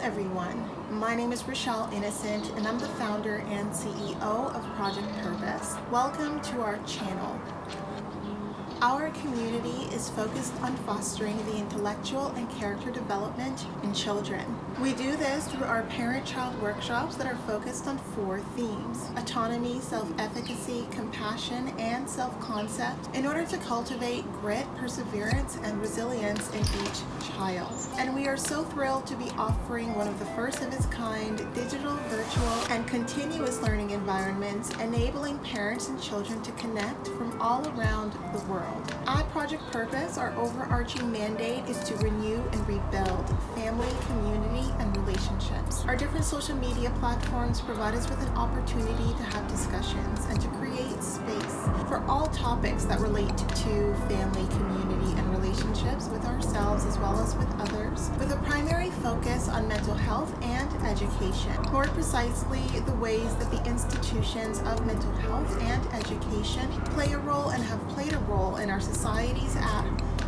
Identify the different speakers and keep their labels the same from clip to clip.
Speaker 1: everyone, my name is Rochelle Innocent and I'm the founder and CEO of Project Purpose. Welcome to our channel. Our community is focused on fostering the intellectual and character development in children. We do this through our parent-child workshops that are focused on 4 themes: autonomy, self-efficacy, compassion, and self-concept, in order to cultivate grit, perseverance, and resilience in each child. And we are so thrilled to be offering one of the first of its kind digital, virtual, and continuous learning environments, enabling parents and children to connect from all around the world. At Project Purpose, our overarching mandate is to renew and rebuild family, community, and relationships. Our different social media platforms provide us with an opportunity to have discussions and to create space for all topics that relate to family, community, and relationships with ourselves as well as with others, with a primary focus on mental health and education. More precisely, the ways that the institutions of mental health and education play a role and have played a role in our societies at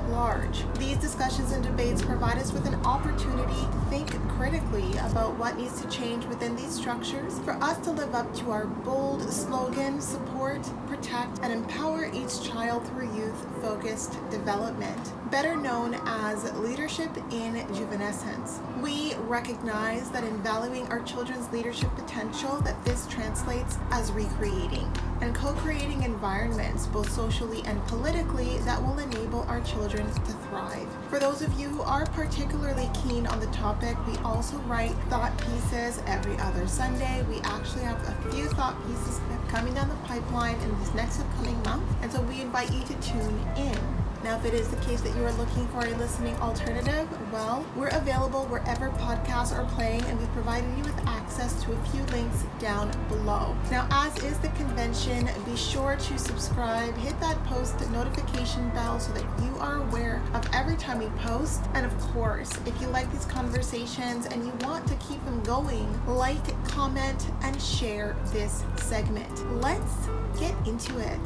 Speaker 1: large. These discussions and debates provide us with an opportunity to think critically about what needs to change within these structures for us to live up to our bold slogan: support, protect, and empower each child through youth-focused development, better known as leadership in juvenescence. We recognize that in valuing our children's leadership potential, that this translates as recreating and co-creating environments, both socially and politically, that will enable our children to thrive. For those of you who are particularly keen on the topic, we also write thought pieces every other Sunday. We actually have a few thought pieces coming down the pipeline in this next upcoming month, and so we invite you to tune in. Now, if it is the case that you are looking for a listening alternative, well, we're available wherever podcasts are playing, and we've provided you with access to a few links down below. Now, as is the convention, be sure to subscribe, hit that post notification bell so that you are aware of every time we post. And of course, if you like these conversations and you want to keep them going, like, comment, and share this segment. Let's get into it.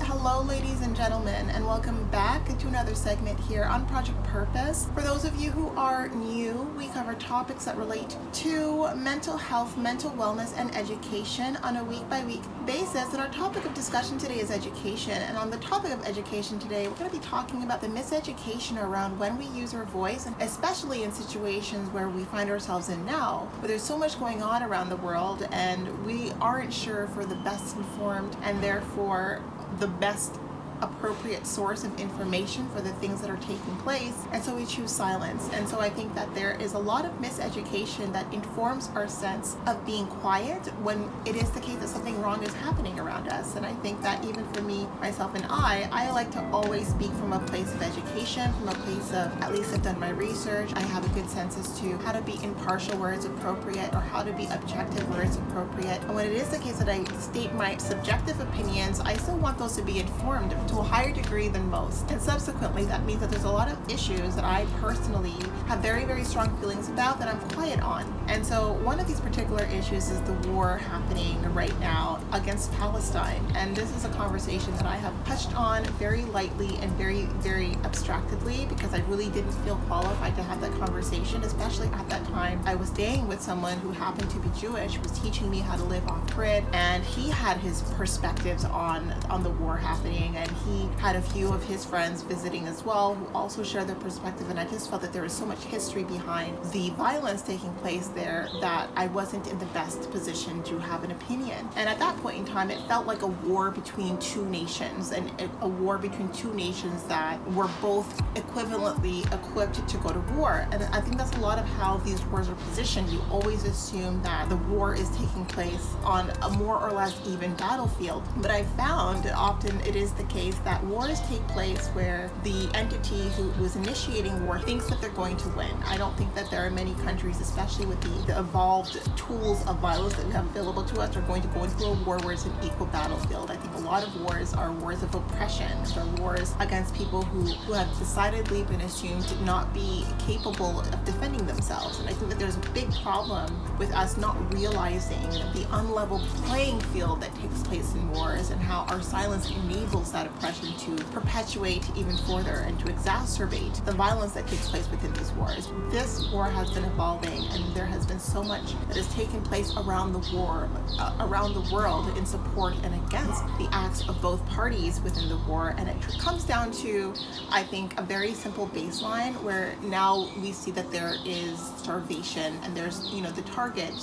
Speaker 1: Hello, ladies and gentlemen, and welcome back to another segment here on Project Purpose. For those of you who are new, we cover topics that relate to mental health, mental wellness, and education on a week-by-week basis. And our topic of discussion today is education. And on the topic of education today, we're going to be talking about the miseducation around when we use our voice, and especially in situations where we find ourselves in now, where there's so much going on around the world, and we aren't sure if we're the best informed and therefore the best appropriate source of information for the things that are taking place, and so we choose silence. And so I think that there is a lot of miseducation that informs our sense of being quiet when it is the case that something wrong is happening around us. And I think that even for me, myself, and I like to always speak from a place of education, from a place of, at least I've done my research, I have a good sense as to how to be impartial where it's appropriate, or how to be objective where it's appropriate. And when it is the case that I state my subjective opinions, I still want those to be informed to a higher degree than most. And subsequently, that means that there's a lot of issues that I personally have very, very strong feelings about that I'm quiet on. And so one of these particular issues is the war happening right now against Palestine. And this is a conversation that I have touched on very lightly and very, very abstractedly, because I really didn't feel qualified to have that conversation, especially at that time. I was staying with someone who happened to be Jewish, who was teaching me how to live off grid, and he had his perspectives on the war happening, and he had a few of his friends visiting as well who also share their perspective, and I just felt that there was so much history behind the violence taking place there that I wasn't in the best position to have an opinion. And at that point in time, it felt like a war between two nations, and a war between two nations that were both equivalently equipped to go to war. And I think that's a lot of how these wars are positioned. You always assume that the war is taking place on a more or less even battlefield. But I found that often it is the case that wars take place where the entity who was initiating war thinks that they're going to win. I don't think that there are many countries, especially with the evolved tools of violence that we have available to us, are going to go into a war where it's an equal battlefield. I think a lot of wars are wars of oppression. They're wars against people who have decidedly been assumed to not be capable of defending themselves. And I think that there's a big problem with us not realizing the unlevel playing field that takes place in wars, and how our silence enables that oppression to perpetuate even further and to exacerbate the violence that takes place within these wars. This war has been evolving, and there has been so much that has taken place around the world in support and against the acts of both parties within the war. And it comes down to, I think, a very simple baseline where now we see that there is starvation, and there's, the target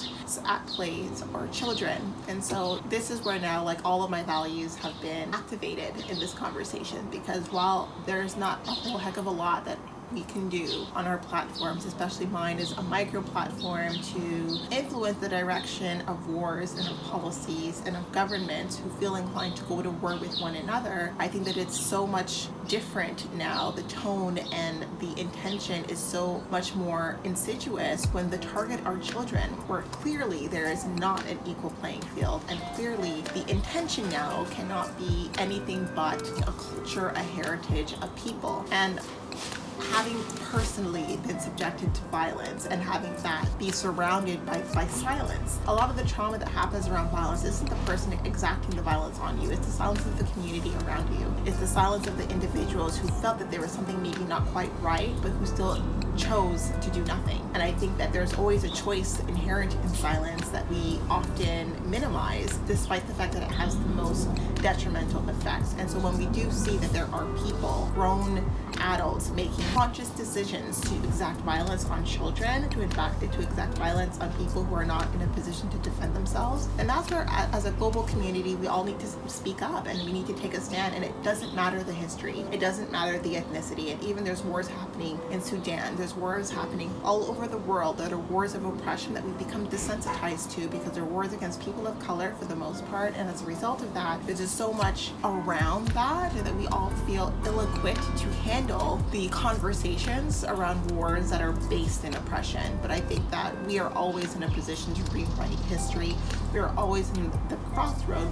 Speaker 1: at play are children. And so this is where now, like, all of my values have been activated in this conversation, because while there's not a whole heck of a lot that we can do on our platforms, especially mine is a micro platform to influence the direction of wars and of policies and of governments who feel inclined to go to war with one another. I think that it's so much different now. The tone and the intention is so much more insidious when the target are children, where clearly there is not an equal playing field, and clearly the intention now cannot be anything but a culture, a heritage, a people. And having personally been subjected to violence and having that be surrounded by silence, a lot of the trauma that happens around violence isn't the person exacting the violence on you, it's the silence of the community around you. It's the silence of the individuals who felt that there was something maybe not quite right, but who still chose to do nothing. And I think that there's always a choice inherent in silence that we often minimize, despite the fact that it has the most detrimental effects. And so when we do see that there are people, grown adults, making conscious decisions to exact violence on children, to exact violence on people who are not in a position to defend themselves, and that's where, as a global community, we all need to speak up, and we need to take a stand. And it doesn't matter the history, it doesn't matter the ethnicity, and even there's wars happening in Sudan, there's wars happening all over the world that are wars of oppression that we've become desensitized to, because they're wars against people of color for the most part. And as a result of that, there's just so much around that we all feel ill-equipped to handle the conversations around wars that are based in oppression. But I think that we are always in a position to rewrite history. We are always in the crossroad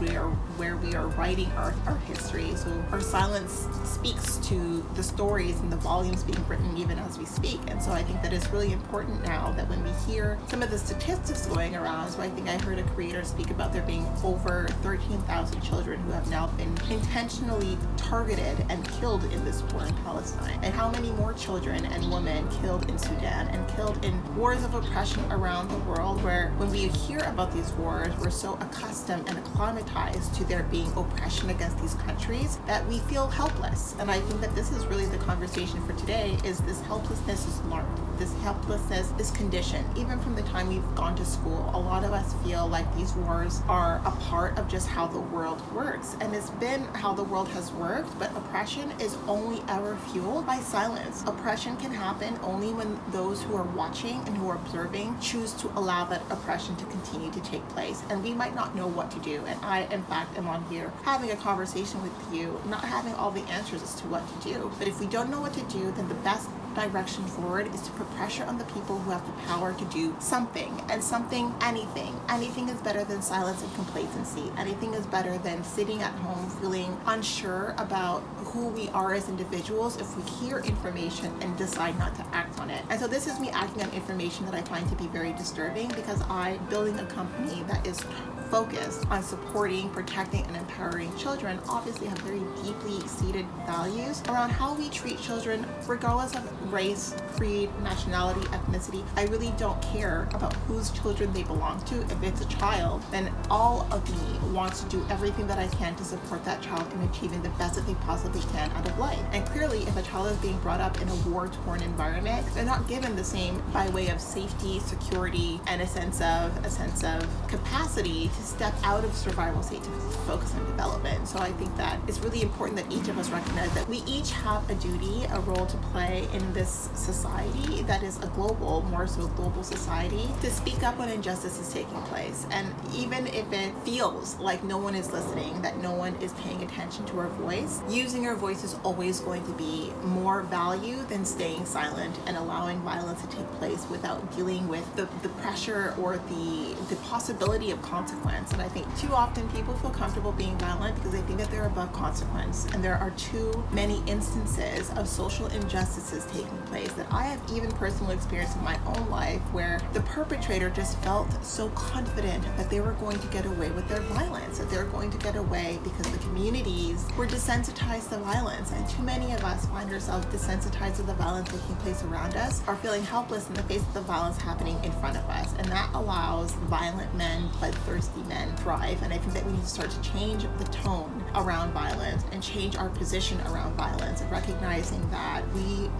Speaker 1: where we are writing our history. So our silence speaks to the stories and the volumes being written even as we speak. And so I think that it's really important now that when we hear some of the statistics going around, so I think I heard a creator speak about there being over 13,000 children who have now been intentionally targeted and killed in this war in Palestine. And how many more children and women killed in Sudan and killed in wars of oppression around the world, where when we hear about these wars, we're so accustomed and acclimatized to there being oppression against these countries that we feel helpless. And I think that this is really the conversation for today, is this helplessness is learned. This helplessness is conditioned. Even from the time we've gone to school, a lot of us feel like these wars are a part of just how the world works. And it's been how the world has worked, but oppression is only ever fueled by silence. Oppression can happen only when those who are watching and who are observing choose to allow that oppression to continue to take place. And we might not know what to do. And I, in fact, am on here having a conversation with you, not having all the answers as to what to do. But if we don't know what to do, then the best direction forward is to put pressure on the people who have the power to do something. And something, anything is better than silence and complacency. Anything is better than sitting at home feeling unsure about who we are as individuals if we hear information and decide not to act on it. And so this is me acting on information that I find to be very disturbing, because I'm building a company that is focused on supporting, protecting, and empowering children, obviously have very deeply seated values around how we treat children, regardless of race, creed, nationality, ethnicity. I really don't care about whose children they belong to. If it's a child, then all of me wants to do everything that I can to support that child in achieving the best that they possibly can out of life. And clearly, if a child is being brought up in a war-torn environment, they're not given the same by way of safety, security, and a sense of capacity to step out of survival state to focus on development. So I think that it's really important that each of us recognize that we each have a duty, a role to play in this society that is a global, more so global society, to speak up when injustice is taking place. And even if it feels like no one is listening, that no one is paying attention to our voice, using our voice is always going to be more value than staying silent and allowing violence to take place without dealing with the pressure or the possibility of consequence. consequence. And I think too often people feel comfortable being violent because they think that they're above consequence. And there are too many instances of social injustices taking place that I have even personally experienced in my own life, where the perpetrator just felt so confident that they were going to get away with their violence, that they're going to get away because the communities were desensitized to violence. And too many of us find ourselves desensitized to the violence taking place around us, or feeling helpless in the face of the violence happening in front of us. And that allows violent men, bloodthirsty men, thrive. And I think that we need to start to change the tone around violence and change our position around violence, and recognizing that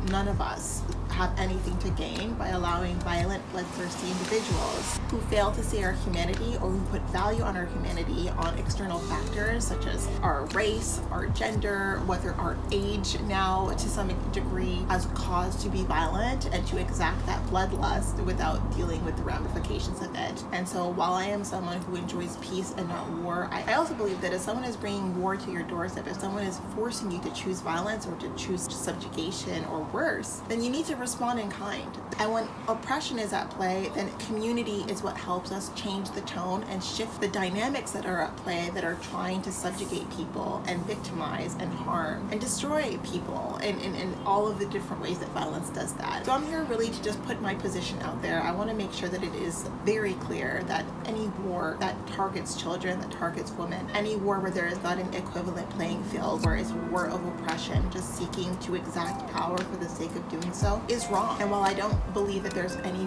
Speaker 1: none of us have anything to gain by allowing violent, bloodthirsty individuals who fail to see our humanity, or who put value on our humanity on external factors such as our race, our gender, whether our age now to some degree, as cause to be violent and to exact that bloodlust without dealing with the ramifications of it. And so while I am someone who enjoys peace and not war, I also believe that if someone is bringing war to your doorstep, if someone is forcing you to choose violence or to choose subjugation or worse, then you need to respond in kind. And when oppression is at play, then community is what helps us change the tone and shift the dynamics that are at play, that are trying to subjugate people and victimize and harm and destroy people in all of the different ways that violence does that. So I'm here really to just put my position out there. I want to make sure that it is very clear that any war that targets children, that targets women, any war where there is not an equivalent playing field, where it's a war of oppression, just seeking to exact power for the sake of doing so, is wrong. And while I don't believe that there's any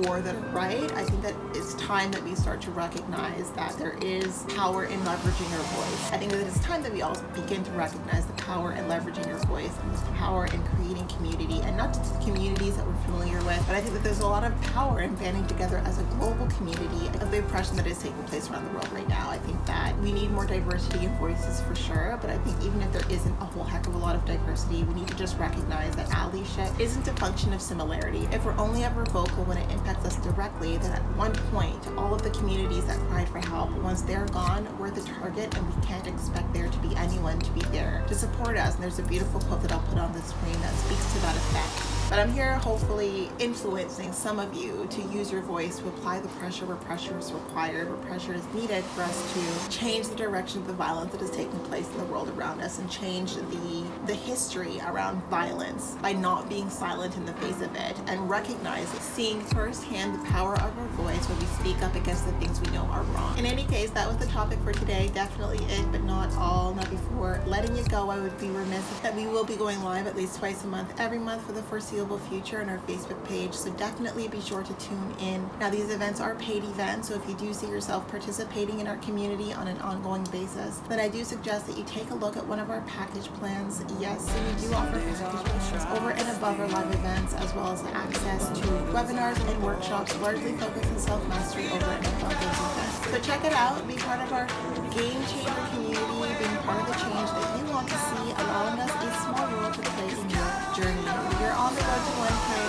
Speaker 1: war that is right, I think that it's time that we start to recognize that there is power in leveraging our voice. I think that it's time that we all begin to recognize the power in leveraging your voice, and the power in creating community, and not just communities that we're familiar with, but I think that there's a lot of power in banding together as a global community of the oppression that is taking place around the world right now. I think that we need more diversity in voices for sure, but I think even if there isn't a whole heck of a lot of diversity, we need to just recognize that allyship isn't a function of similarity. If we're only ever vocal when it impacts us directly, then at one point, all of the communities that cried for help, once they're gone, we're the target, and we can't expect there to be anyone to be there to support us. And there's a beautiful quote that I'll put on the screen that speaks to that effect. But I'm here hopefully influencing some of you to use your voice, to apply the pressure where pressure is required, where pressure is needed for us to change the direction of the violence that is taking place in the world around us, and change the history around violence by not being silent in the face of it, and recognize, seeing firsthand the power of our voice when we speak up against the things we know are wrong. In any case, that was the topic for today. Definitely it, but not all, not before letting you go. I would be remiss that we will be going live at least twice a month, every month for the foreseeable future, on our Facebook page, so definitely be sure to tune in. Now, these events are paid events, so if you do see yourself participating in our community on an ongoing basis, then I do suggest that you take a look at one of our package plans. Yes, we do offer package plans over and above our live events, as well as access to webinars and workshops largely focused on self-mastery over and above those events. So check it out, be part of our game changer community, being part of the change that you want to see, allowing us a small role to play in your journey. You're on the road to 1K.